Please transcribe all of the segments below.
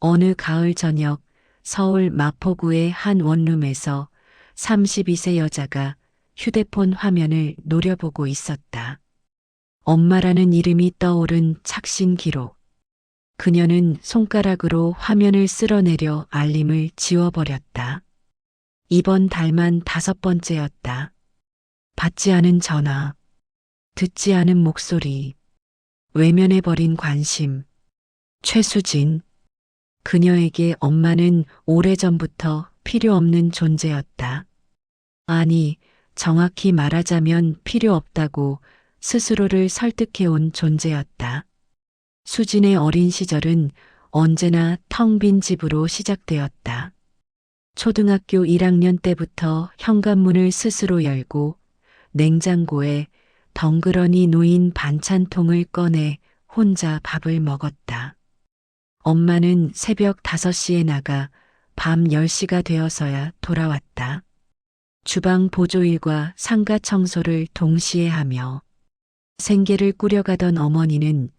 어느 가을 저녁 서울 마포구의 한 원룸에서 32세 여자가 휴대폰 화면을 노려보고 있었다. 엄마라는 이름이 떠오른 착신 기록. 그녀는 손가락으로 화면을 쓸어내려 알림을 지워버렸다. 이번 달만 5번째였다. 받지 않은 전화, 듣지 않은 목소리, 외면해버린 관심. 최수진. 그녀에게 엄마는 오래전부터 필요 없는 존재였다. 아니, 정확히 말하자면 필요 없다고 스스로를 설득해온 존재였다. 수진의 어린 시절은 언제나 텅 빈 집으로 시작되었다. 초등학교 1학년 때부터 현관문을 스스로 열고 냉장고에 덩그러니 놓인 반찬통을 꺼내 혼자 밥을 먹었다. 엄마는 새벽 5시에 나가 밤 10시가 되어서야 돌아왔다. 주방 보조일과 상가 청소를 동시에 하며 생계를 꾸려가던 어머니는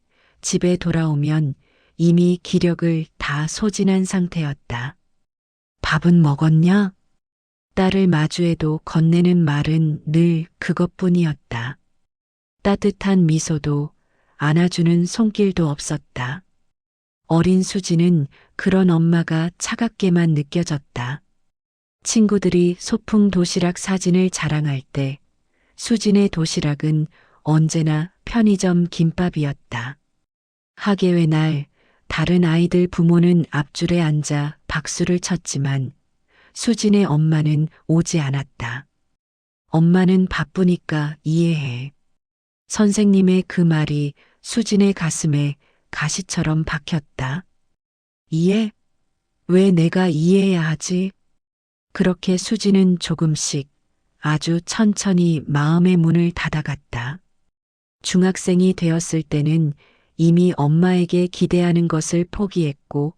집에 돌아오면 이미 기력을 다 소진한 상태였다. 밥은 먹었냐? 딸을 마주해도 건네는 말은 늘 그것뿐이었다. 따뜻한 미소도 안아주는 손길도 없었다. 어린 수지는 그런 엄마가 차갑게만 느껴졌다. 친구들이 소풍 도시락 사진을 자랑할 때 수진의 도시락은 언제나 편의점 김밥이었다. 학예회 날 다른 아이들 부모는 앞줄에 앉아 박수를 쳤지만 수진의 엄마는 오지 않았다. 엄마는 바쁘니까 이해해. 선생님의 그 말이 수진의 가슴에 가시처럼 박혔다. 이해? 왜 내가 이해해야 하지? 그렇게 수진은 조금씩 아주 천천히 마음의 문을 닫아갔다. 중학생이 되었을 때는 이미 엄마에게 기대하는 것을 포기했고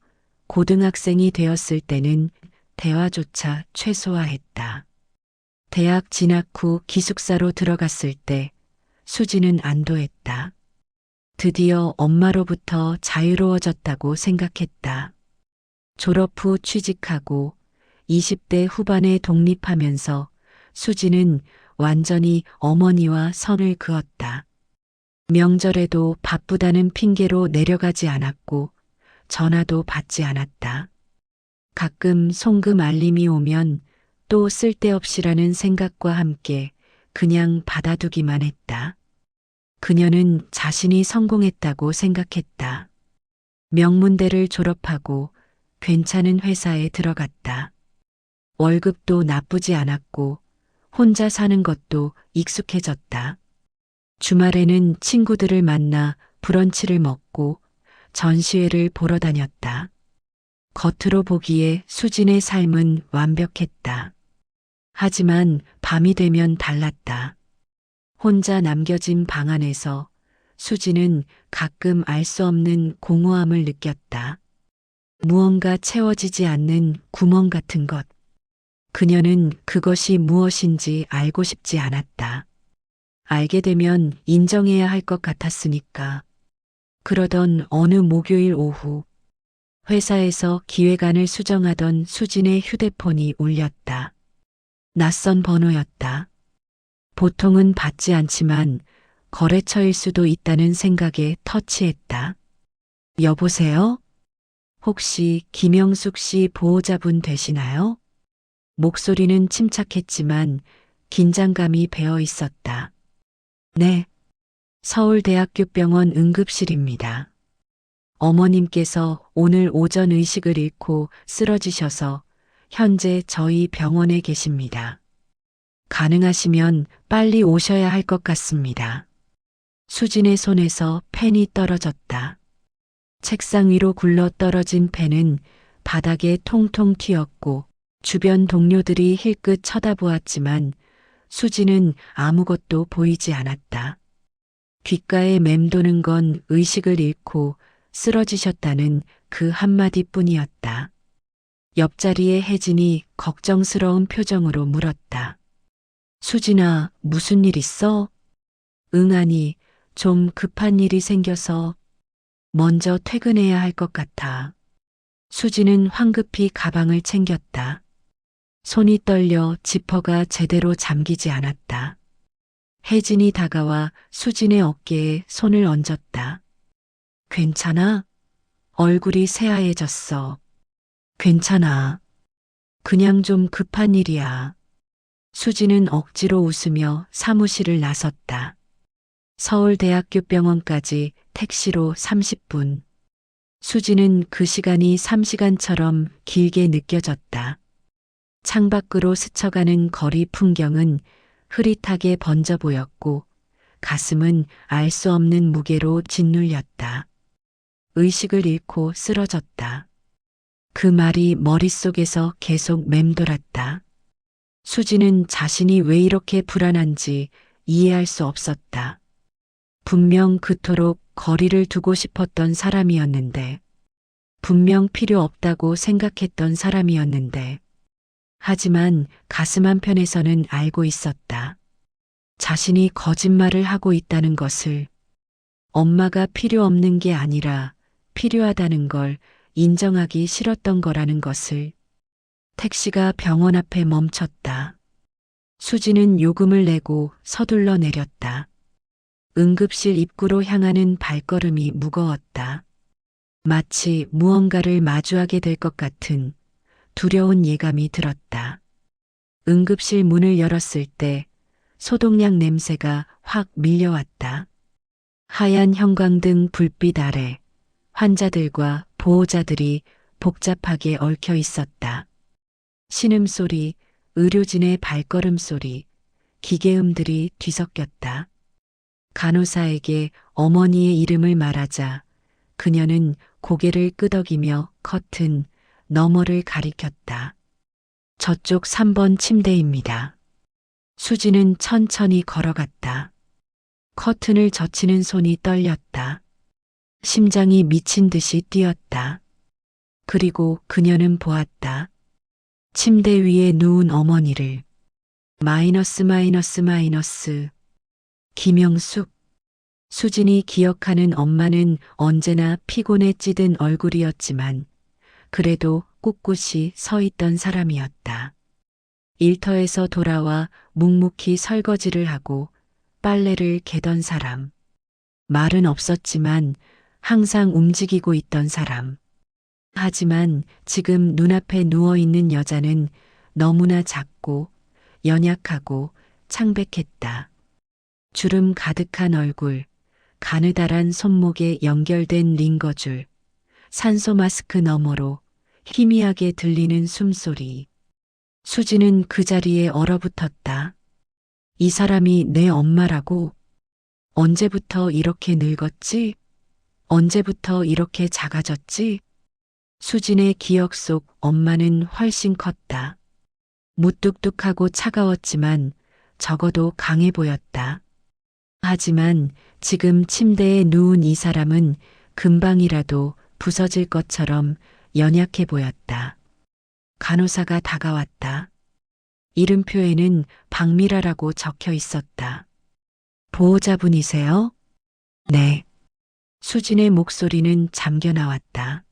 고등학생이 되었을 때는 대화조차 최소화했다. 대학 진학 후 기숙사로 들어갔을 때 수지는 안도했다. 드디어 엄마로부터 자유로워졌다고 생각했다. 졸업 후 취직하고 20대 후반에 독립하면서 수지는 완전히 어머니와 선을 그었다. 명절에도 바쁘다는 핑계로 내려가지 않았고 전화도 받지 않았다. 가끔 송금 알림이 오면 또 쓸데없이라는 생각과 함께 그냥 받아두기만 했다. 그녀는 자신이 성공했다고 생각했다. 명문대를 졸업하고 괜찮은 회사에 들어갔다. 월급도 나쁘지 않았고 혼자 사는 것도 익숙해졌다. 주말에는 친구들을 만나 브런치를 먹고 전시회를 보러 다녔다. 겉으로 보기에 수진의 삶은 완벽했다. 하지만 밤이 되면 달랐다. 혼자 남겨진 방 안에서 수진은 가끔 알 수 없는 공허함을 느꼈다. 무언가 채워지지 않는 구멍 같은 것. 그녀는 그것이 무엇인지 알고 싶지 않았다. 알게 되면 인정해야 할 것 같았으니까. 그러던 어느 목요일 오후 회사에서 기획안을 수정하던 수진의 휴대폰이 울렸다. 낯선 번호였다. 보통은 받지 않지만 거래처일 수도 있다는 생각에 터치했다. 여보세요? 혹시 김영숙 씨 보호자분 되시나요? 목소리는 침착했지만 긴장감이 배어 있었다. 네, 서울대학교 병원 응급실입니다. 어머님께서 오늘 오전 의식을 잃고 쓰러지셔서 현재 저희 병원에 계십니다. 가능하시면 빨리 오셔야 할 것 같습니다. 수진의 손에서 펜이 떨어졌다. 책상 위로 굴러 떨어진 펜은 바닥에 통통 튀었고 주변 동료들이 힐끗 쳐다보았지만 수진은 아무것도 보이지 않았다. 귓가에 맴도는 건 의식을 잃고 쓰러지셨다는 그 한마디뿐이었다. 옆자리의 혜진이 걱정스러운 표정으로 물었다. 수진아, 무슨 일 있어? 응아니, 좀 급한 일이 생겨서 먼저 퇴근해야 할 것 같아. 수지는 황급히 가방을 챙겼다. 손이 떨려 지퍼가 제대로 잠기지 않았다. 혜진이 다가와 수진의 어깨에 손을 얹었다. 괜찮아? 얼굴이 새하얘졌어. 괜찮아. 그냥 좀 급한 일이야. 수지는 억지로 웃으며 사무실을 나섰다. 서울대학교 병원까지 택시로 30분. 수지는 그 시간이 3시간처럼 길게 느껴졌다. 창밖으로 스쳐가는 거리 풍경은 흐릿하게 번져 보였고 가슴은 알 수 없는 무게로 짓눌렸다. 의식을 잃고 쓰러졌다. 그 말이 머릿속에서 계속 맴돌았다. 수지는 자신이 왜 이렇게 불안한지 이해할 수 없었다. 분명 그토록 거리를 두고 싶었던 사람이었는데, 분명 필요 없다고 생각했던 사람이었는데, 하지만 가슴 한편에서는 알고 있었다. 자신이 거짓말을 하고 있다는 것을, 엄마가 필요 없는 게 아니라 필요하다는 걸 인정하기 싫었던 거라는 것을. 택시가 병원 앞에 멈췄다. 수지는 요금을 내고 서둘러 내렸다. 응급실 입구로 향하는 발걸음이 무거웠다. 마치 무언가를 마주하게 될 것 같은 두려운 예감이 들었다. 응급실 문을 열었을 때 소독약 냄새가 확 밀려왔다. 하얀 형광등 불빛 아래 환자들과 보호자들이 복잡하게 얽혀 있었다. 신음소리, 의료진의 발걸음소리, 기계음들이 뒤섞였다. 간호사에게 어머니의 이름을 말하자 그녀는 고개를 끄덕이며 커튼 너머를 가리켰다. 저쪽 3번 침대입니다. 수지는 천천히 걸어갔다. 커튼을 젖히는 손이 떨렸다. 심장이 미친 듯이 뛰었다. 그리고 그녀는 보았다. 침대 위에 누운 어머니를. 마이너스. 김영숙. 수진이 기억하는 엄마는 언제나 피곤에 찌든 얼굴이었지만 그래도 꿋꿋이 서 있던 사람이었다. 일터에서 돌아와 묵묵히 설거지를 하고 빨래를 개던 사람. 말은 없었지만 항상 움직이고 있던 사람. 하지만 지금 눈앞에 누워있는 여자는 너무나 작고 연약하고 창백했다. 주름 가득한 얼굴, 가느다란 손목에 연결된 링거줄, 산소 마스크 너머로 희미하게 들리는 숨소리. 수지는 그 자리에 얼어붙었다. 이 사람이 내 엄마라고? 언제부터 이렇게 늙었지? 언제부터 이렇게 작아졌지? 수진의 기억 속 엄마는 훨씬 컸다. 무뚝뚝하고 차가웠지만 적어도 강해 보였다. 하지만 지금 침대에 누운 이 사람은 금방이라도 부서질 것처럼 연약해 보였다. 간호사가 다가왔다. 이름표에는 박미라라고 적혀 있었다. 보호자분이세요? 네. 수진의 목소리는 잠겨 나왔다.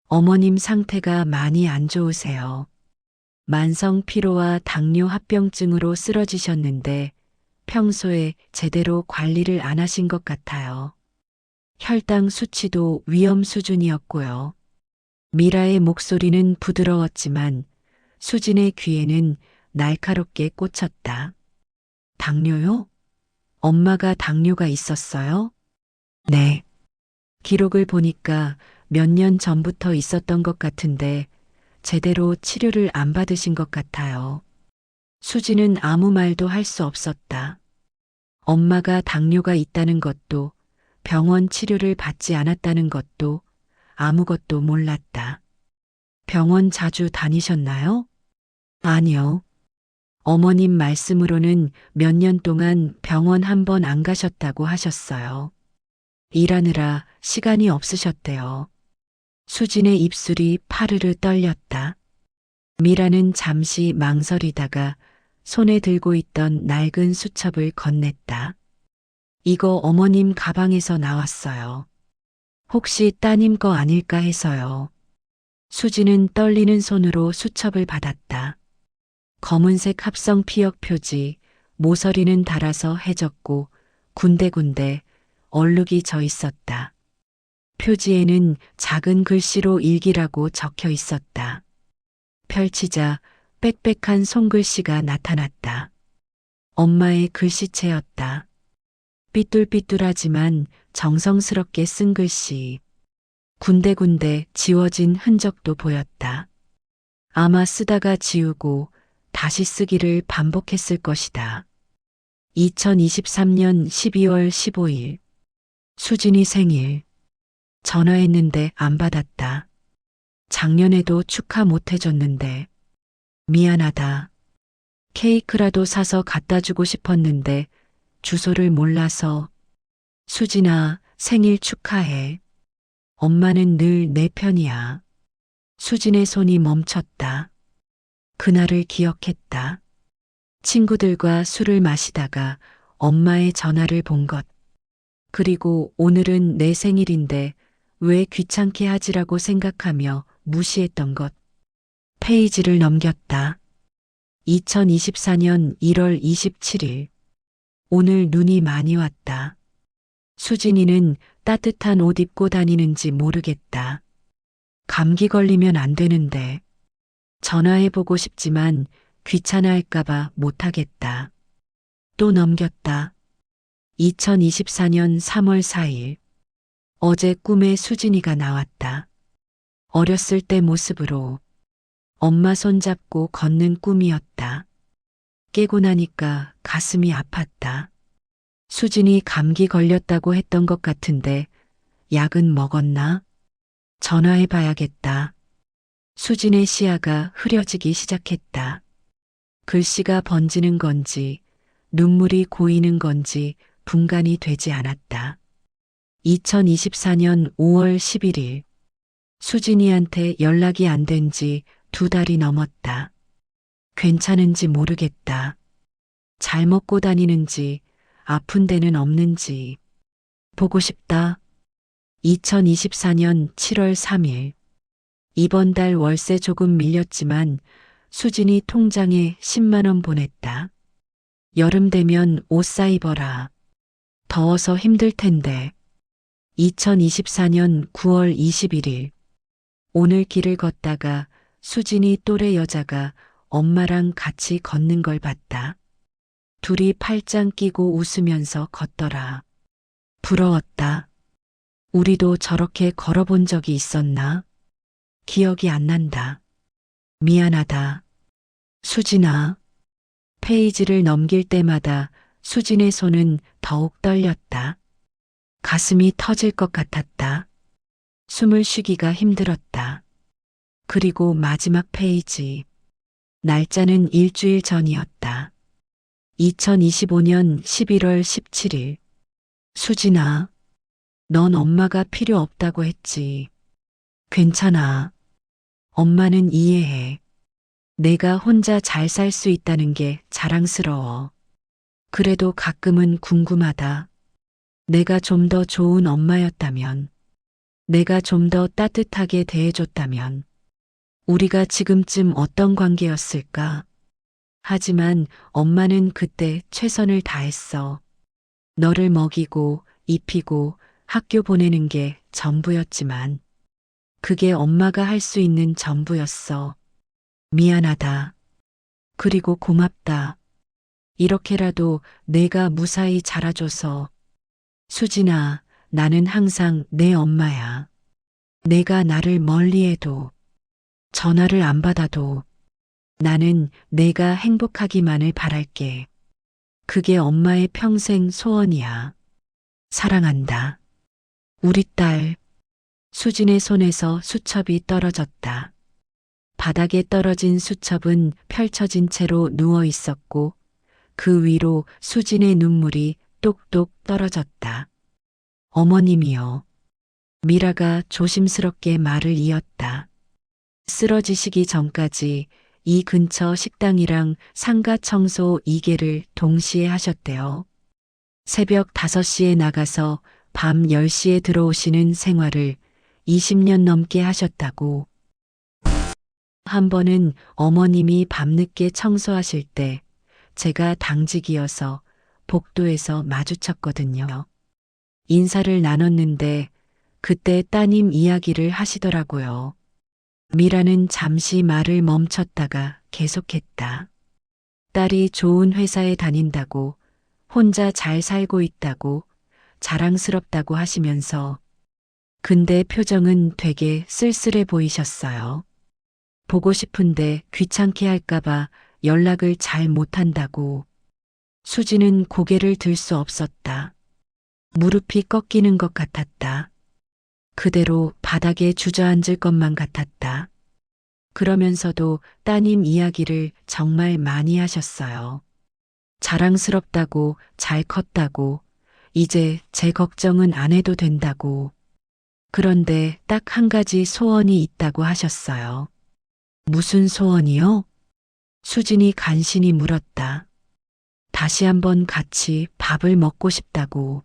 어머님 상태가 많이 안 좋으세요. 만성 피로와 당뇨 합병증으로 쓰러지셨는데 평소에 제대로 관리를 안 하신 것 같아요. 혈당 수치도 위험 수준이었고요. 미라의 목소리는 부드러웠지만 수진의 귀에는 날카롭게 꽂혔다. 당뇨요? 엄마가 당뇨가 있었어요? 네. 기록을 보니까 몇 년 전부터 있었던 것 같은데 제대로 치료를 안 받으신 것 같아요. 수지는 아무 말도 할 수 없었다. 엄마가 당뇨가 있다는 것도 병원 치료를 받지 않았다는 것도 아무것도 몰랐다. 병원 자주 다니셨나요? 아니요. 어머님 말씀으로는 몇 년 동안 병원 한 번 안 가셨다고 하셨어요. 일하느라 시간이 없으셨대요. 수진의 입술이 파르르 떨렸다. 미라는 잠시 망설이다가 손에 들고 있던 낡은 수첩을 건넸다. 이거 어머님 가방에서 나왔어요. 혹시 따님 거 아닐까 해서요. 수지는 떨리는 손으로 수첩을 받았다. 검은색 합성 피역 표지, 모서리는 달아서 해졌고 군데군데 얼룩이 져 있었다. 표지에는 작은 글씨로 일기라고 적혀 있었다. 펼치자 빽빽한 손글씨가 나타났다. 엄마의 글씨체였다. 삐뚤삐뚤하지만 정성스럽게 쓴 글씨. 군데군데 지워진 흔적도 보였다. 아마 쓰다가 지우고 다시 쓰기를 반복했을 것이다. 2023년 12월 15일. 수진이 생일. 전화했는데 안 받았다. 작년에도 축하 못 해줬는데. 미안하다. 케이크라도 사서 갖다 주고 싶었는데 주소를 몰라서. 수진아, 생일 축하해. 엄마는 늘 내 편이야. 수진의 손이 멈췄다. 그날을 기억했다. 친구들과 술을 마시다가 엄마의 전화를 본 것. 그리고 오늘은 내 생일인데 왜 귀찮게 하지라고 생각하며 무시했던 것. 페이지를 넘겼다. 2024년 1월 27일. 오늘 눈이 많이 왔다. 수진이는 따뜻한 옷 입고 다니는지 모르겠다. 감기 걸리면 안 되는데. 전화해보고 싶지만 귀찮아할까봐 못하겠다. 또 넘겼다. 2024년 3월 4일. 어제 꿈에 수진이가 나왔다. 어렸을 때 모습으로. 엄마 손잡고 걷는 꿈이었다. 깨고 나니까 가슴이 아팠다. 수진이 감기 걸렸다고 했던 것 같은데 약은 먹었나? 전화해봐야겠다. 수진의 시야가 흐려지기 시작했다. 글씨가 번지는 건지 눈물이 고이는 건지 분간이 되지 않았다. 2024년 5월 11일. 수진이한테 연락이 안 된 지 2달이 넘었다. 괜찮은지 모르겠다. 잘 먹고 다니는지 아픈 데는 없는지 보고 싶다. 2024년 7월 3일. 이번 달 월세 조금 밀렸지만 수진이 통장에 10만 원 보냈다. 여름 되면 옷 사 입어라. 더워서 힘들 텐데. 2024년 9월 21일. 오늘 길을 걷다가 수진이 또래 여자가 엄마랑 같이 걷는 걸 봤다. 둘이 팔짱 끼고 웃으면서 걷더라. 부러웠다. 우리도 저렇게 걸어본 적이 있었나? 기억이 안 난다. 미안하다. 수진아. 페이지를 넘길 때마다 수진의 손은 더욱 떨렸다. 가슴이 터질 것 같았다. 숨을 쉬기가 힘들었다. 그리고 마지막 페이지. 날짜는 일주일 전이었다. 2025년 11월 17일. 수진아. 넌 엄마가 필요 없다고 했지. 괜찮아. 엄마는 이해해. 내가 혼자 잘 살 수 있다는 게 자랑스러워. 그래도 가끔은 궁금하다. 내가 좀 더 좋은 엄마였다면, 내가 좀 더 따뜻하게 대해줬다면, 우리가 지금쯤 어떤 관계였을까? 하지만 엄마는 그때 최선을 다했어. 너를 먹이고 입히고 학교 보내는 게 전부였지만, 그게 엄마가 할 수 있는 전부였어. 미안하다. 그리고 고맙다. 이렇게라도 내가 무사히 자라줘서. 수진아, 나는 항상 내 엄마야. 내가 나를 멀리해도, 전화를 안 받아도, 나는 내가 행복하기만을 바랄게. 그게 엄마의 평생 소원이야. 사랑한다. 우리 딸. 수진의 손에서 수첩이 떨어졌다. 바닥에 떨어진 수첩은 펼쳐진 채로 누워 있었고 그 위로 수진의 눈물이 똑똑 떨어졌다. 어머님이여. 미라가 조심스럽게 말을 이었다. 쓰러지시기 전까지 이 근처 식당이랑 상가 청소 2개를 동시에 하셨대요. 새벽 5시에 나가서 밤 10시에 들어오시는 생활을 20년 넘게 하셨다고. 한 번은 어머님이 밤늦게 청소하실 때 제가 당직이어서 복도에서 마주쳤거든요. 인사를 나눴는데 그때 따님 이야기를 하시더라고요. 미라는 잠시 말을 멈췄다가 계속했다. 딸이 좋은 회사에 다닌다고, 혼자 잘 살고 있다고, 자랑스럽다고 하시면서 근데 표정은 되게 쓸쓸해 보이셨어요. 보고 싶은데 귀찮게 할까봐 연락을 잘 못한다고. 수지는 고개를 들 수 없었다. 무릎이 꺾이는 것 같았다. 그대로 바닥에 주저앉을 것만 같았다. 그러면서도 따님 이야기를 정말 많이 하셨어요. 자랑스럽다고, 잘 컸다고, 이제 제 걱정은 안 해도 된다고. 그런데 딱 한 가지 소원이 있다고 하셨어요. 무슨 소원이요? 수진이 간신히 물었다. 다시 한번 같이 밥을 먹고 싶다고.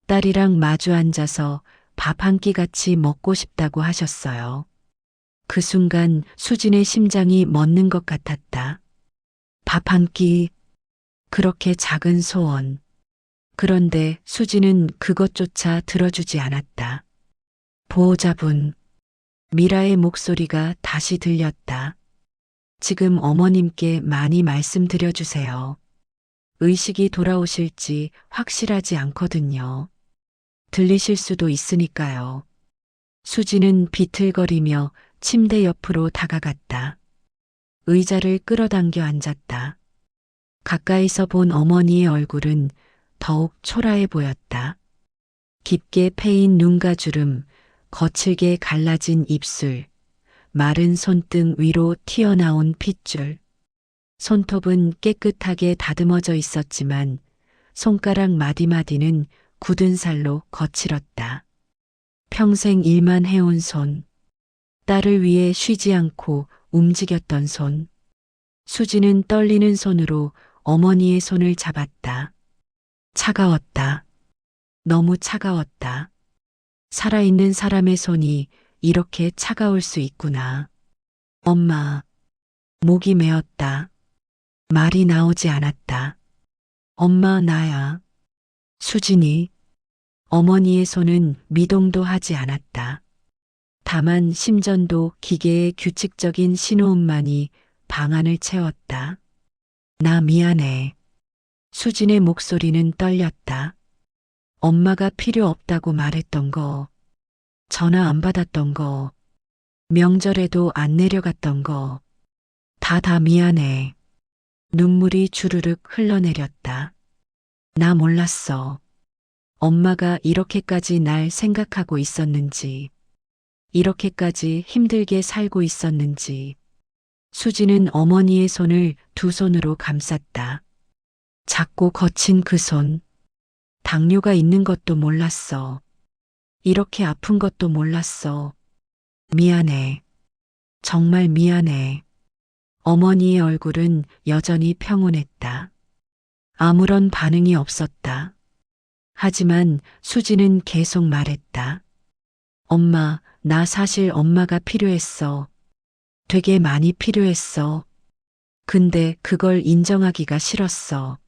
딸이랑 마주 앉아서 밥 한 끼 같이 먹고 싶다고 하셨어요. 그 순간 수진의 심장이 멎는 것 같았다. 밥 한 끼, 그렇게 작은 소원. 그런데 수진은 그것조차 들어주지 않았다. 보호자분, 미라의 목소리가 다시 들렸다. 지금 어머님께 많이 말씀드려주세요. 의식이 돌아오실지 확실하지 않거든요. 들리실 수도 있으니까요. 수지는 비틀거리며 침대 옆으로 다가갔다. 의자를 끌어당겨 앉았다. 가까이서 본 어머니의 얼굴은 더욱 초라해 보였다. 깊게 패인 눈가주름, 거칠게 갈라진 입술, 마른 손등 위로 튀어나온 핏줄. 손톱은 깨끗하게 다듬어져 있었지만 손가락 마디마디는 굳은 살로 거칠었다. 평생 일만 해온 손. 딸을 위해 쉬지 않고 움직였던 손. 수지는 떨리는 손으로 어머니의 손을 잡았다. 차가웠다. 너무 차가웠다. 살아있는 사람의 손이 이렇게 차가울 수 있구나. 엄마. 목이 메었다. 말이 나오지 않았다. 엄마 나야. 수진이. 어머니의 손은 미동도 하지 않았다. 다만 심전도 기계의 규칙적인 신호음만이 방안을 채웠다. 나 미안해. 수진의 목소리는 떨렸다. 엄마가 필요 없다고 말했던 거, 전화 안 받았던 거, 명절에도 안 내려갔던 거, 다 미안해. 눈물이 주르륵 흘러내렸다. 나 몰랐어. 엄마가 이렇게까지 날 생각하고 있었는지, 이렇게까지 힘들게 살고 있었는지. 수지는 어머니의 손을 두 손으로 감쌌다. 작고 거친 그 손. 당뇨가 있는 것도 몰랐어. 이렇게 아픈 것도 몰랐어. 미안해. 정말 미안해. 어머니의 얼굴은 여전히 평온했다. 아무런 반응이 없었다. 하지만 수지는 계속 말했다. 엄마, 나 사실 엄마가 필요했어. 되게 많이 필요했어. 근데 그걸 인정하기가 싫었어.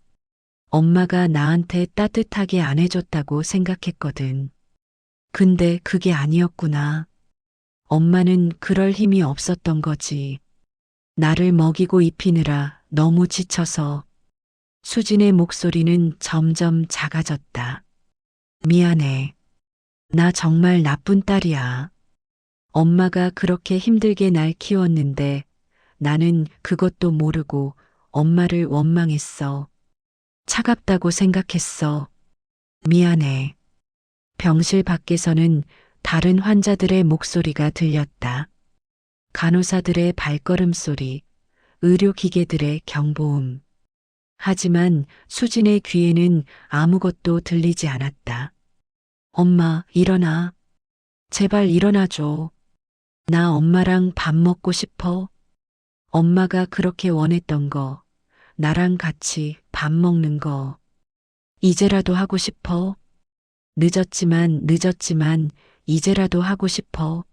엄마가 나한테 따뜻하게 안 해줬다고 생각했거든. 근데 그게 아니었구나. 엄마는 그럴 힘이 없었던 거지. 나를 먹이고 입히느라 너무 지쳐서. 수진의 목소리는 점점 작아졌다. 미안해. 나 정말 나쁜 딸이야. 엄마가 그렇게 힘들게 날 키웠는데 나는 그것도 모르고 엄마를 원망했어. 차갑다고 생각했어. 미안해. 병실 밖에서는 다른 환자들의 목소리가 들렸다. 간호사들의 발걸음 소리, 의료기계들의 경보음. 하지만 수진의 귀에는 아무것도 들리지 않았다. 엄마, 일어나. 제발 일어나줘. 나 엄마랑 밥 먹고 싶어. 엄마가 그렇게 원했던 거, 나랑 같이 밥 먹는 거. 이제라도 하고 싶어. 늦었지만 이제라도 하고 싶어.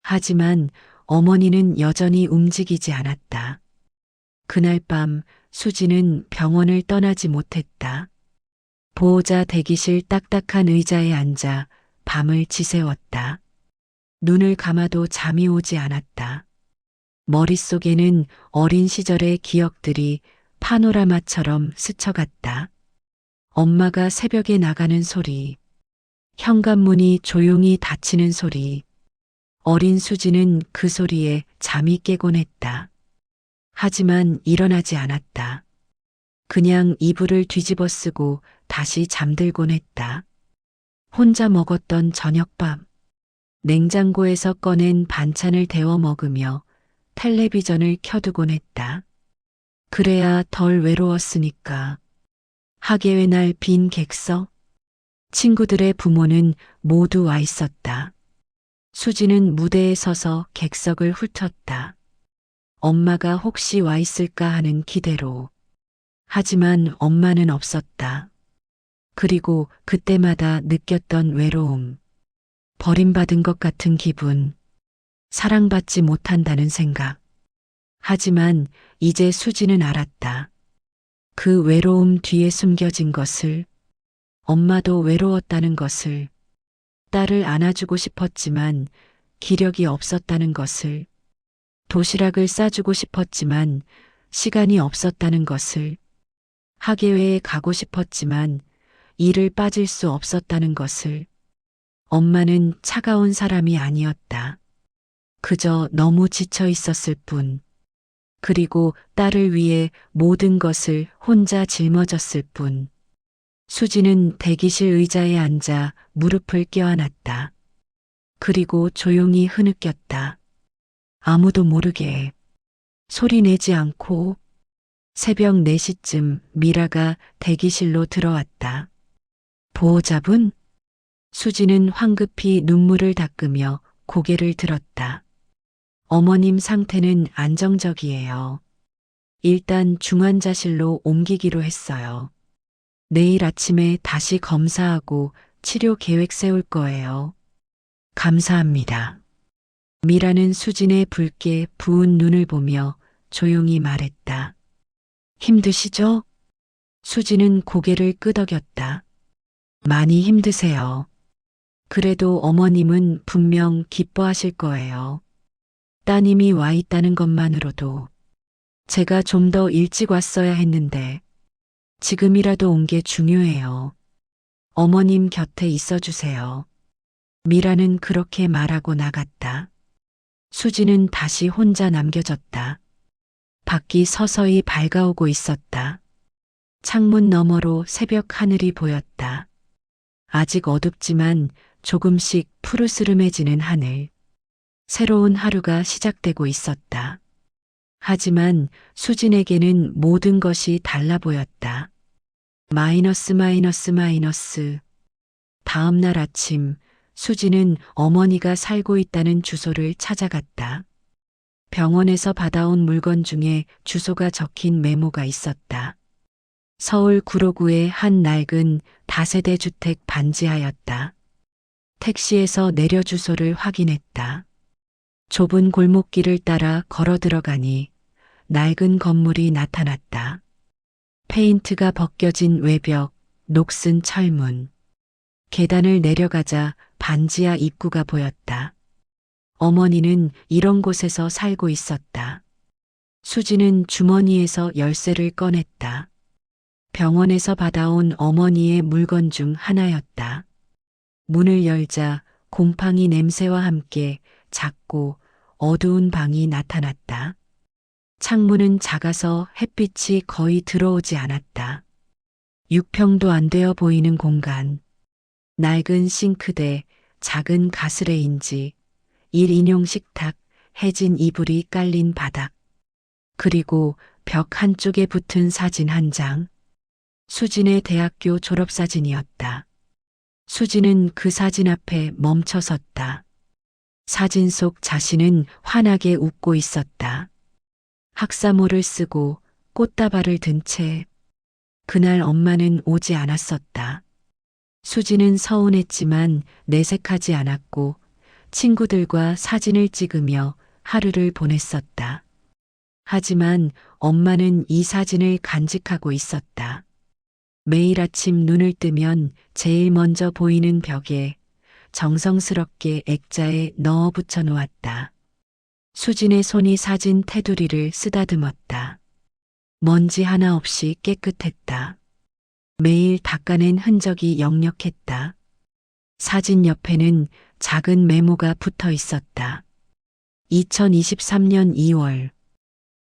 하지만 어머니는 여전히 움직이지 않았다. 그날 밤 수지는 병원을 떠나지 못했다. 보호자 대기실 딱딱한 의자에 앉아 밤을 지새웠다. 눈을 감아도 잠이 오지 않았다. 머릿속에는 어린 시절의 기억들이 파노라마처럼 스쳐갔다. 엄마가 새벽에 나가는 소리, 현관문이 조용히 닫히는 소리, 어린 수지는 그 소리에 잠이 깨곤 했다. 하지만 일어나지 않았다. 그냥 이불을 뒤집어 쓰고 다시 잠들곤 했다. 혼자 먹었던 저녁밥, 냉장고에서 꺼낸 반찬을 데워 먹으며 텔레비전을 켜두곤 했다. 그래야 덜 외로웠으니까. 학예회 날 빈 객석, 친구들의 부모는 모두 와 있었다. 수지는 무대에 서서 객석을 훑었다. 엄마가 혹시 와 있을까 하는 기대로. 하지만 엄마는 없었다. 그리고 그때마다 느꼈던 외로움, 버림받은 것 같은 기분, 사랑받지 못한다는 생각. 하지만 이제 수지는 알았다. 그 외로움 뒤에 숨겨진 것을, 엄마도 외로웠다는 것을, 딸을 안아주고 싶었지만 기력이 없었다는 것을, 도시락을 싸주고 싶었지만 시간이 없었다는 것을, 학예회에 가고 싶었지만 일을 빠질 수 없었다는 것을. 엄마는 차가운 사람이 아니었다. 그저 너무 지쳐 있었을 뿐. 그리고 딸을 위해 모든 것을 혼자 짊어졌을 뿐. 수지는 대기실 의자에 앉아 무릎을 껴안았다. 그리고 조용히 흐느꼈다. 아무도 모르게. 소리 내지 않고. 새벽 4시쯤 미라가 대기실로 들어왔다. 보호자분? 수지는 황급히 눈물을 닦으며 고개를 들었다. 어머님 상태는 안정적이에요. 일단 중환자실로 옮기기로 했어요. 내일 아침에 다시 검사하고 치료 계획 세울 거예요. 감사합니다. 미라는 수진의 붉게 부은 눈을 보며 조용히 말했다. 힘드시죠? 수지는 고개를 끄덕였다. 많이 힘드세요. 그래도 어머님은 분명 기뻐하실 거예요. 따님이 와 있다는 것만으로도. 제가 좀 더 일찍 왔어야 했는데 지금이라도 온 게 중요해요. 어머님 곁에 있어 주세요. 미라는 그렇게 말하고 나갔다. 수지는 다시 혼자 남겨졌다. 밖이 서서히 밝아오고 있었다. 창문 너머로 새벽 하늘이 보였다. 아직 어둡지만 조금씩 푸르스름해지는 하늘. 새로운 하루가 시작되고 있었다. 하지만 수진에게는 모든 것이 달라 보였다. 마이너스 마이너스 마이너스. 다음 날 아침 수진은 어머니가 살고 있다는 주소를 찾아갔다. 병원에서 받아온 물건 중에 주소가 적힌 메모가 있었다. 서울 구로구의 한 낡은 다세대 주택 반지하였다. 택시에서 내려 주소를 확인했다. 좁은 골목길을 따라 걸어 들어가니 낡은 건물이 나타났다. 페인트가 벗겨진 외벽, 녹슨 철문. 계단을 내려가자 반지하 입구가 보였다. 어머니는 이런 곳에서 살고 있었다. 수지는 주머니에서 열쇠를 꺼냈다. 병원에서 받아온 어머니의 물건 중 하나였다. 문을 열자 곰팡이 냄새와 함께 작고 어두운 방이 나타났다. 창문은 작아서 햇빛이 거의 들어오지 않았다. 6평도 안 되어 보이는 공간. 낡은 싱크대, 작은 가스레인지, 1인용 식탁, 해진 이불이 깔린 바닥. 그리고 벽 한쪽에 붙은 사진 한 장. 수진의 대학교 졸업사진이었다. 수진은 그 사진 앞에 멈춰 섰다. 사진 속 자신은 환하게 웃고 있었다. 학사모를 쓰고 꽃다발을 든 채. 그날 엄마는 오지 않았었다. 수진은 서운했지만 내색하지 않았고 친구들과 사진을 찍으며 하루를 보냈었다. 하지만 엄마는 이 사진을 간직하고 있었다. 매일 아침 눈을 뜨면 제일 먼저 보이는 벽에 정성스럽게 액자에 넣어 붙여 놓았다. 수진의 손이 사진 테두리를 쓰다듬었다. 먼지 하나 없이 깨끗했다. 매일 닦아낸 흔적이 역력했다. 사진 옆에는 작은 메모가 붙어 있었다. 2023년 2월.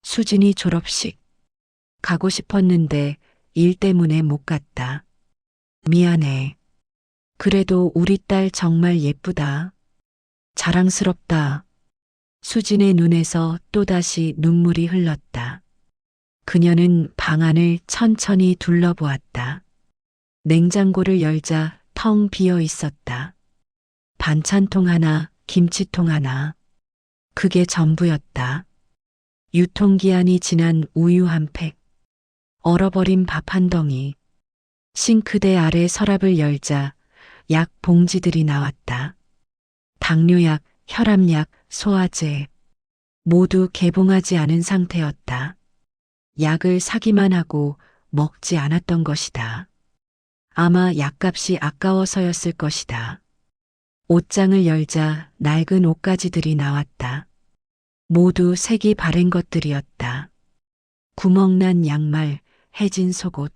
수진이 졸업식. 가고 싶었는데 일 때문에 못 갔다. 미안해. 그래도 우리 딸 정말 예쁘다. 자랑스럽다. 수진의 눈에서 또다시 눈물이 흘렀다. 그녀는 방 안을 천천히 둘러보았다. 냉장고를 열자 텅 비어 있었다. 반찬통 하나, 김치통 하나. 그게 전부였다. 유통기한이 지난 우유 한 팩. 얼어버린 밥 한 덩이. 싱크대 아래 서랍을 열자 약 봉지들이 나왔다. 당뇨약, 혈압약, 소화제. 모두 개봉하지 않은 상태였다. 약을 사기만 하고 먹지 않았던 것이다. 아마 약값이 아까워서였을 것이다. 옷장을 열자 낡은 옷가지들이 나왔다. 모두 색이 바랜 것들이었다. 구멍난 양말, 해진 속옷.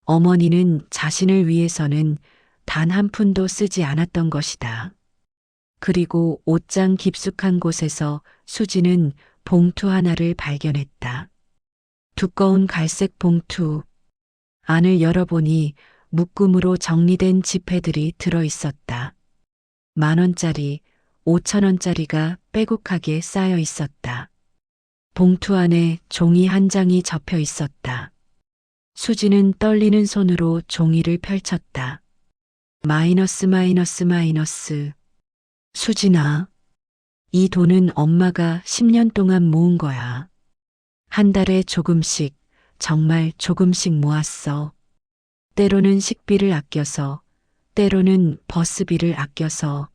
어머니는 자신을 위해서는 단 한 푼도 쓰지 않았던 것이다. 그리고 옷장 깊숙한 곳에서 수지는 봉투 하나를 발견했다. 두꺼운 갈색 봉투. 안을 열어보니 묶음으로 정리된 지폐들이 들어 있었다. 10,000원짜리, 5,000원짜리가 빼곡하게 쌓여 있었다. 봉투 안에 종이 한 장이 접혀 있었다. 수지는 떨리는 손으로 종이를 펼쳤다. 마이너스 마이너스 마이너스. 수진아, 이 돈은 엄마가 10년 동안 모은 거야. 한 달에 조금씩, 정말 조금씩 모았어. 때로는 식비를 아껴서, 때로는 버스비를 아껴서.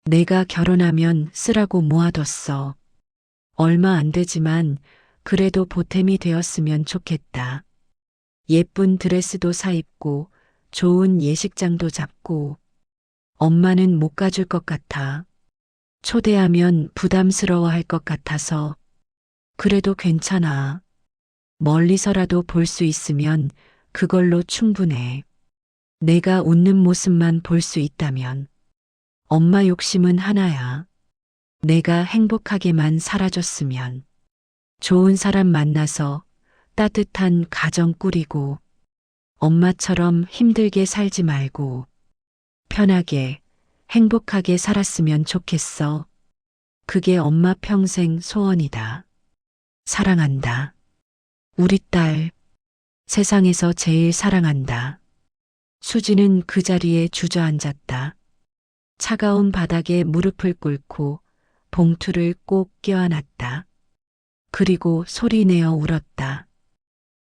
내가 결혼하면 쓰라고 모아뒀어. 얼마 안 되지만 그래도 보탬이 되었으면 좋겠다. 예쁜 드레스도 사입고 좋은 예식장도 잡고. 엄마는 못 가줄 것 같아. 초대하면 부담스러워할 것 같아서. 그래도 괜찮아. 멀리서라도 볼 수 있으면 그걸로 충분해. 내가 웃는 모습만 볼 수 있다면. 엄마 욕심은 하나야. 내가 행복하게만 살아줬으면. 좋은 사람 만나서 따뜻한 가정 꾸리고 엄마처럼 힘들게 살지 말고 편하게 행복하게 살았으면 좋겠어. 그게 엄마 평생 소원이다. 사랑한다. 우리 딸 세상에서 제일 사랑한다. 수지는 그 자리에 주저앉았다. 차가운 바닥에 무릎을 꿇고 봉투를 꼭 껴안았다. 그리고 소리내어 울었다.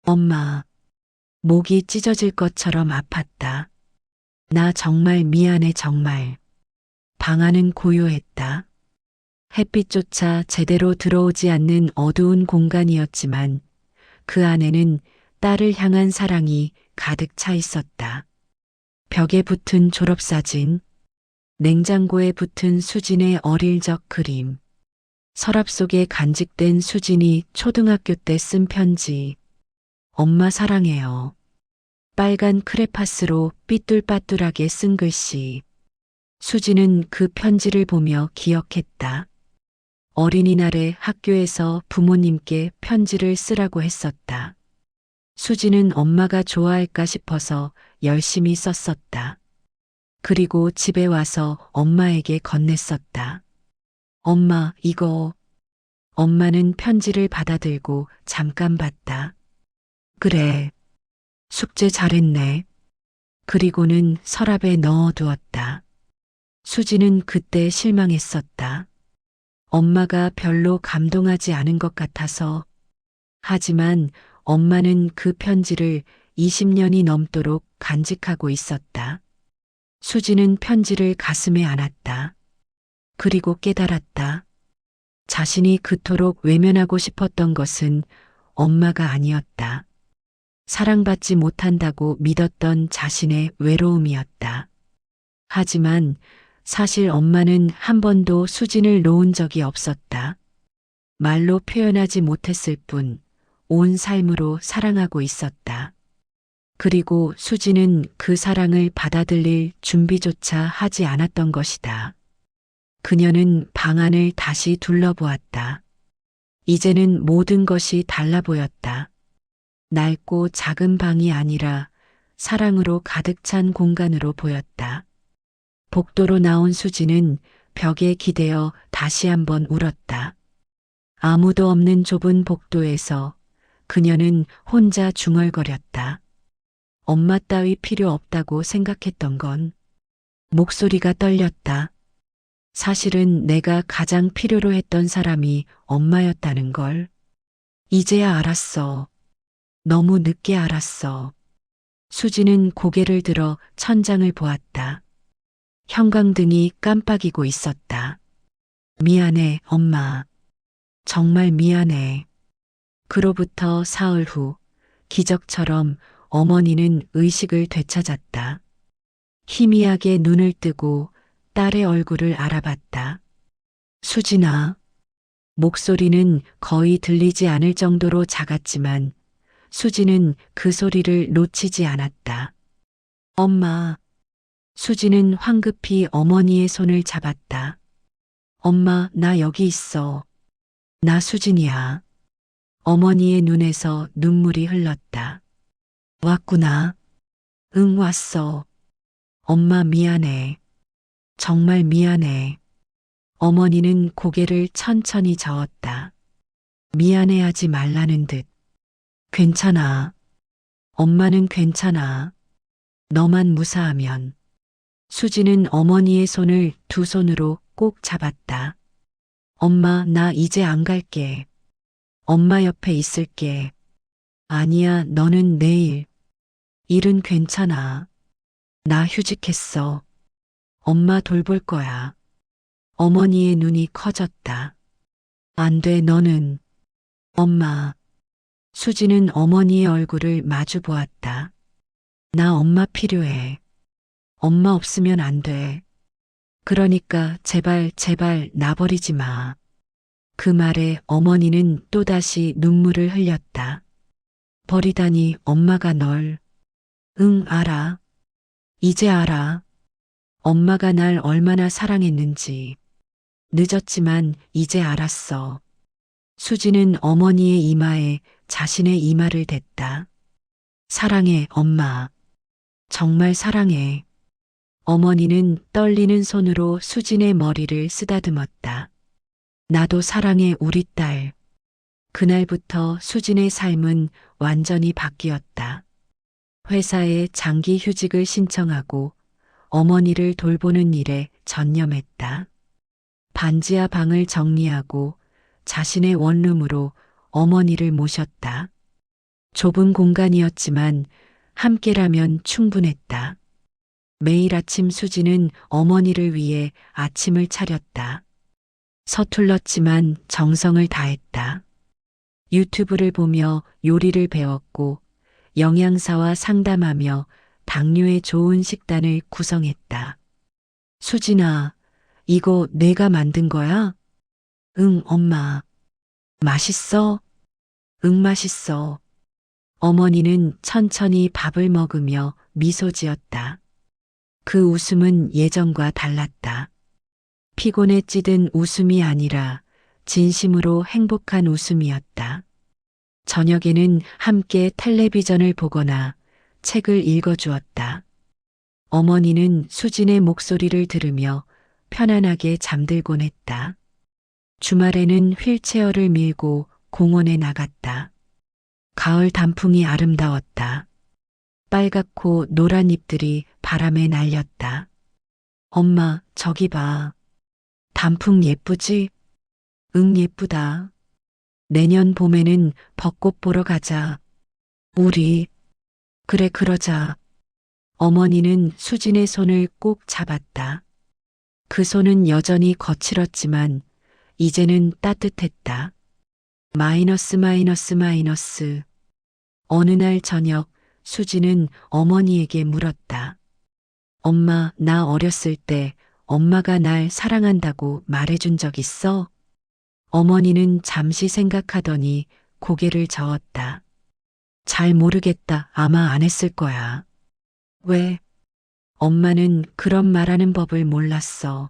엄마, 목이 찢어질 것처럼 아팠다. 나 정말 미안해 정말. 방 안은 고요했다. 햇빛조차 제대로 들어오지 않는 어두운 공간이었지만 그 안에는 딸을 향한 사랑이 가득 차 있었다. 벽에 붙은 졸업사진, 냉장고에 붙은 수진의 어릴 적 그림, 서랍 속에 간직된 수진이 초등학교 때 쓴 편지. 엄마 사랑해요. 빨간 크레파스로 삐뚤빠뚤하게 쓴 글씨. 수지는 그 편지를 보며 기억했다. 어린이날에 학교에서 부모님께 편지를 쓰라고 했었다. 수지는 엄마가 좋아할까 싶어서 열심히 썼었다. 그리고 집에 와서 엄마에게 건넸었다. 엄마, 이거. 엄마는 편지를 받아들고 잠깐 봤다. 그래. 숙제 잘했네. 그리고는 서랍에 넣어두었다. 수지는 그때 실망했었다. 엄마가 별로 감동하지 않은 것 같아서. 하지만 엄마는 그 편지를 20년이 넘도록 간직하고 있었다. 수지는 편지를 가슴에 안았다. 그리고 깨달았다. 자신이 그토록 외면하고 싶었던 것은 엄마가 아니었다. 사랑받지 못한다고 믿었던 자신의 외로움이었다. 하지만 사실 엄마는 한 번도 수진을 놓은 적이 없었다. 말로 표현하지 못했을 뿐 온 삶으로 사랑하고 있었다. 그리고 수진은 그 사랑을 받아들일 준비조차 하지 않았던 것이다. 그녀는 방안을 다시 둘러보았다. 이제는 모든 것이 달라 보였다. 낡고 작은 방이 아니라 사랑으로 가득 찬 공간으로 보였다. 복도로 나온 수지는 벽에 기대어 다시 한번 울었다. 아무도 없는 좁은 복도에서 그녀는 혼자 중얼거렸다. 엄마 따위 필요 없다고 생각했던 건 목소리가 떨렸다. 사실은 내가 가장 필요로 했던 사람이 엄마였다는 걸 이제야 알았어. 너무 늦게 알았어. 수지는 고개를 들어 천장을 보았다. 형광등이 깜빡이고 있었다. 미안해, 엄마. 정말 미안해. 그로부터 사흘 후 기적처럼 어머니는 의식을 되찾았다. 희미하게 눈을 뜨고 딸의 얼굴을 알아봤다. 수진아. 목소리는 거의 들리지 않을 정도로 작았지만 수지는 그 소리를 놓치지 않았다. 엄마. 수지는 황급히 어머니의 손을 잡았다. 엄마, 나 여기 있어. 나 수진이야. 어머니의 눈에서 눈물이 흘렀다. 왔구나. 응, 왔어. 엄마 미안해. 정말 미안해. 어머니는 고개를 천천히 저었다. 미안해하지 말라는 듯. 괜찮아. 엄마는 괜찮아. 너만 무사하면. 수지는 어머니의 손을 두 손으로 꼭 잡았다. 엄마, 나 이제 안 갈게. 엄마 옆에 있을게. 아니야, 너는 내일. 일은 괜찮아. 나 휴직했어. 엄마 돌볼 거야. 어머니의 눈이 커졌다. 안 돼, 너는. 엄마. 수지는 어머니의 얼굴을 마주 보았다. 나 엄마 필요해. 엄마 없으면 안 돼. 그러니까 제발, 제발 나버리지 마. 그 말에 어머니는 또다시 눈물을 흘렸다. 버리다니 엄마가 널. 응, 알아. 이제 알아. 엄마가 날 얼마나 사랑했는지. 늦었지만 이제 알았어. 수지는 어머니의 이마에 자신의 이마를 댔다. 사랑해, 엄마. 정말 사랑해. 어머니는 떨리는 손으로 수진의 머리를 쓰다듬었다. 나도 사랑해, 우리 딸. 그날부터 수진의 삶은 완전히 바뀌었다. 회사에 장기 휴직을 신청하고 어머니를 돌보는 일에 전념했다. 반지하 방을 정리하고 자신의 원룸으로 어머니를 모셨다. 좁은 공간이었지만 함께라면 충분했다. 매일 아침 수지는 어머니를 위해 아침을 차렸다. 서툴렀지만 정성을 다했다. 유튜브를 보며 요리를 배웠고 영양사와 상담하며 당뇨에 좋은 식단을 구성했다. 수진아, 이거 내가 만든 거야? 응, 엄마. 맛있어? 응, 맛있어. 어머니는 천천히 밥을 먹으며 미소 지었다. 그 웃음은 예전과 달랐다. 피곤에 찌든 웃음이 아니라 진심으로 행복한 웃음이었다. 저녁에는 함께 텔레비전을 보거나 책을 읽어주었다. 어머니는 수진의 목소리를 들으며 편안하게 잠들곤 했다. 주말에는 휠체어를 밀고 공원에 나갔다. 가을 단풍이 아름다웠다. 빨갛고 노란 잎들이 바람에 날렸다. 엄마, 저기 봐. 단풍 예쁘지? 응, 예쁘다. 내년 봄에는 벚꽃 보러 가자. 우리. 그래, 그러자. 어머니는 수진의 손을 꼭 잡았다. 그 손은 여전히 거칠었지만 이제는 따뜻했다. 마이너스 마이너스 마이너스. 어느 날 저녁 수지는 어머니에게 물었다. 엄마, 나 어렸을 때 엄마가 날 사랑한다고 말해준 적 있어? 어머니는 잠시 생각하더니 고개를 저었다. 잘 모르겠다. 아마 안 했을 거야. 왜? 엄마는 그런 말하는 법을 몰랐어.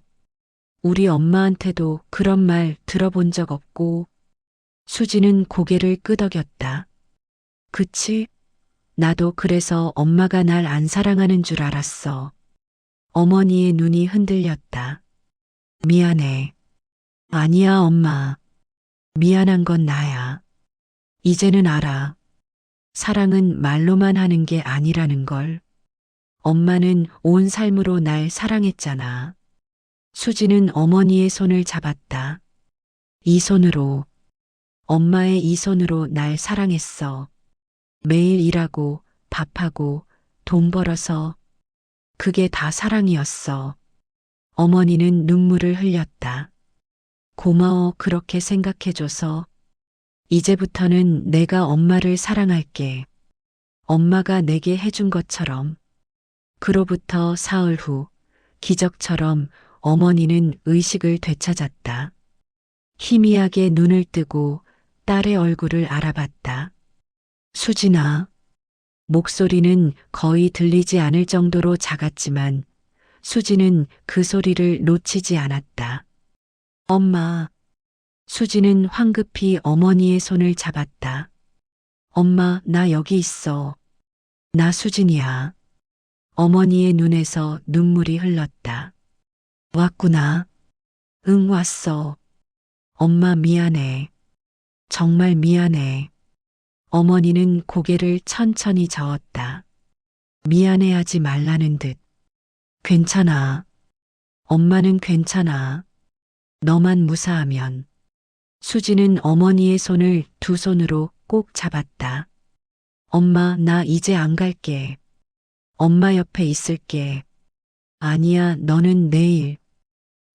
우리 엄마한테도 그런 말 들어본 적 없고. 수지는 고개를 끄덕였다. 그치? 나도 그래서 엄마가 날 안 사랑하는 줄 알았어. 어머니의 눈이 흔들렸다. 미안해. 아니야, 엄마. 미안한 건 나야. 이제는 알아. 사랑은 말로만 하는 게 아니라는 걸. 엄마는 온 삶으로 날 사랑했잖아. 수지는 어머니의 손을 잡았다. 이 손으로, 엄마의 이 손으로 날 사랑했어. 매일 일하고 밥하고 돈 벌어서 그게 다 사랑이었어. 어머니는 눈물을 흘렸다. 고마워 그렇게 생각해줘서. 이제부터는 내가 엄마를 사랑할게. 엄마가 내게 해준 것처럼. 그로부터 사흘 후 기적처럼 어머니는 의식을 되찾았다. 희미하게 눈을 뜨고 딸의 얼굴을 알아봤다. 수진아. 목소리는 거의 들리지 않을 정도로 작았지만 수지는 그 소리를 놓치지 않았다. 엄마. 수지는 황급히 어머니의 손을 잡았다. 엄마, 나 여기 있어. 나 수진이야. 어머니의 눈에서 눈물이 흘렀다. 왔구나. 응, 왔어. 엄마 미안해. 정말 미안해. 어머니는 고개를 천천히 저었다. 미안해하지 말라는 듯. 괜찮아. 엄마는 괜찮아. 너만 무사하면. 수지는 어머니의 손을 두 손으로 꼭 잡았다. 엄마, 나 이제 안 갈게. 엄마 옆에 있을게. 아니야, 너는 내일.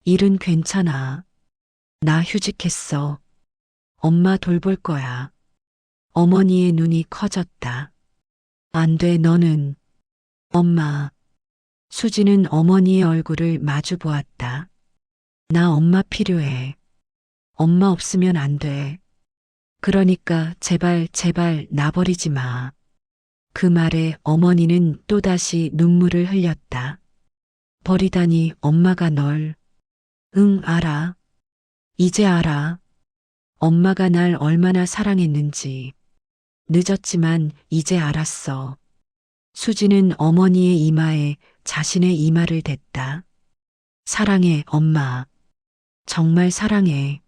일은 괜찮아. 나 휴직했어. 엄마 돌볼 거야. 어머니의 눈이 커졌다. 안 돼, 너는. 엄마. 수지는 어머니의 얼굴을 마주 보았다. 나 엄마 필요해. 엄마 없으면 안 돼. 그러니까 제발 제발 나버리지 마. 그 말에 어머니는 또다시 눈물을 흘렸다. 버리다니 엄마가 널. 응, 알아. 이제 알아. 엄마가 날 얼마나 사랑했는지. 늦었지만 이제 알았어. 수지는 어머니의 이마에 자신의 이마를 댔다. 사랑해, 엄마. 정말 사랑해.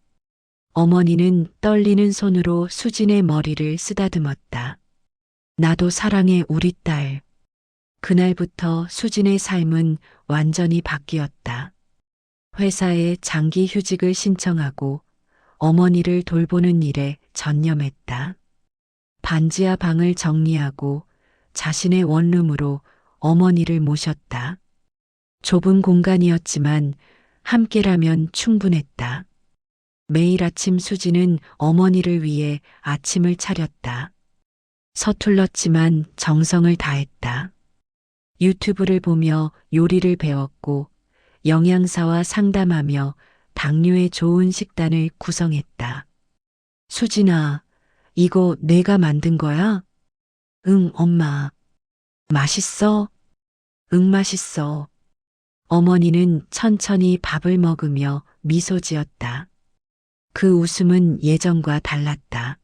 어머니는 떨리는 손으로 수진의 머리를 쓰다듬었다. 나도 사랑해, 우리 딸. 그날부터 수진의 삶은 완전히 바뀌었다. 회사에 장기 휴직을 신청하고 어머니를 돌보는 일에 전념했다. 반지하 방을 정리하고 자신의 원룸으로 어머니를 모셨다. 좁은 공간이었지만 함께라면 충분했다. 매일 아침 수지는 어머니를 위해 아침을 차렸다. 서툴렀지만 정성을 다했다. 유튜브를 보며 요리를 배웠고 영양사와 상담하며 당뇨에 좋은 식단을 구성했다. 수진아, 이거 내가 만든 거야? 응, 엄마. 맛있어? 응, 맛있어. 어머니는 천천히 밥을 먹으며 미소 지었다. 그 웃음은 예전과 달랐다.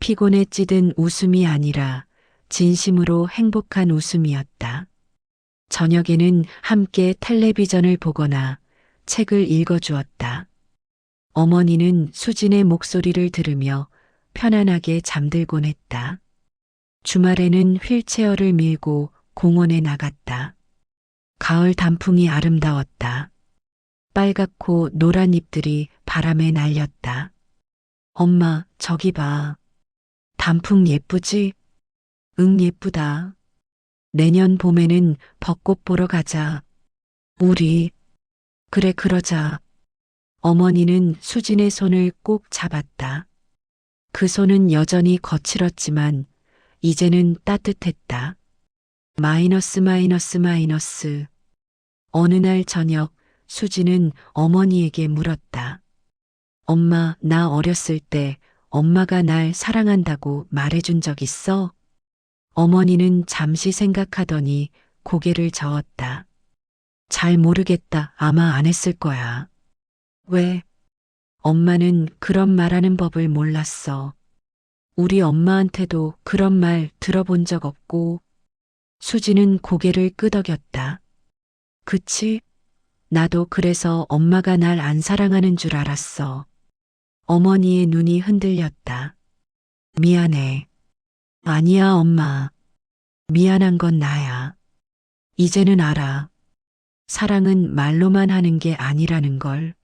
피곤에 찌든 웃음이 아니라 진심으로 행복한 웃음이었다. 저녁에는 함께 텔레비전을 보거나 책을 읽어주었다. 어머니는 수진의 목소리를 들으며 편안하게 잠들곤 했다. 주말에는 휠체어를 밀고 공원에 나갔다. 가을 단풍이 아름다웠다. 빨갛고 노란 잎들이 바람에 날렸다. 엄마, 저기 봐. 단풍 예쁘지? 응, 예쁘다. 내년 봄에는 벚꽃 보러 가자. 우리. 그래, 그러자. 어머니는 수진의 손을 꼭 잡았다. 그 손은 여전히 거칠었지만 이제는 따뜻했다. 마이너스 마이너스 마이너스. 어느 날 저녁 수진은 어머니에게 물었다. 엄마, 나 어렸을 때 엄마가 날 사랑한다고 말해준 적 있어? 어머니는 잠시 생각하더니 고개를 저었다. 잘 모르겠다. 아마 안 했을 거야. 왜? 엄마는 그런 말하는 법을 몰랐어. 우리 엄마한테도 그런 말 들어본 적 없고. 수지는 고개를 끄덕였다. 그치? 나도 그래서 엄마가 날 안 사랑하는 줄 알았어. 어머니의 눈이 흔들렸다. 미안해. 아니야, 엄마. 미안한 건 나야. 이제는 알아. 사랑은 말로만 하는 게 아니라는 걸.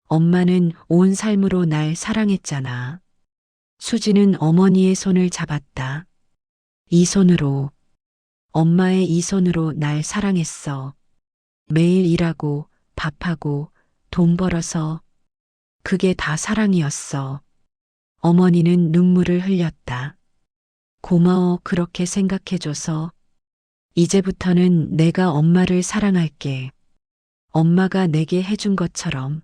엄마는 온 삶으로 날 사랑했잖아. 수지는 어머니의 손을 잡았다. 이 손으로, 엄마의 이 손으로 날 사랑했어. 매일 일하고 밥하고 돈 벌어서 그게 다 사랑이었어. 어머니는 눈물을 흘렸다. 고마워 그렇게 생각해줘서. 이제부터는 내가 엄마를 사랑할게. 엄마가 내게 해준 것처럼.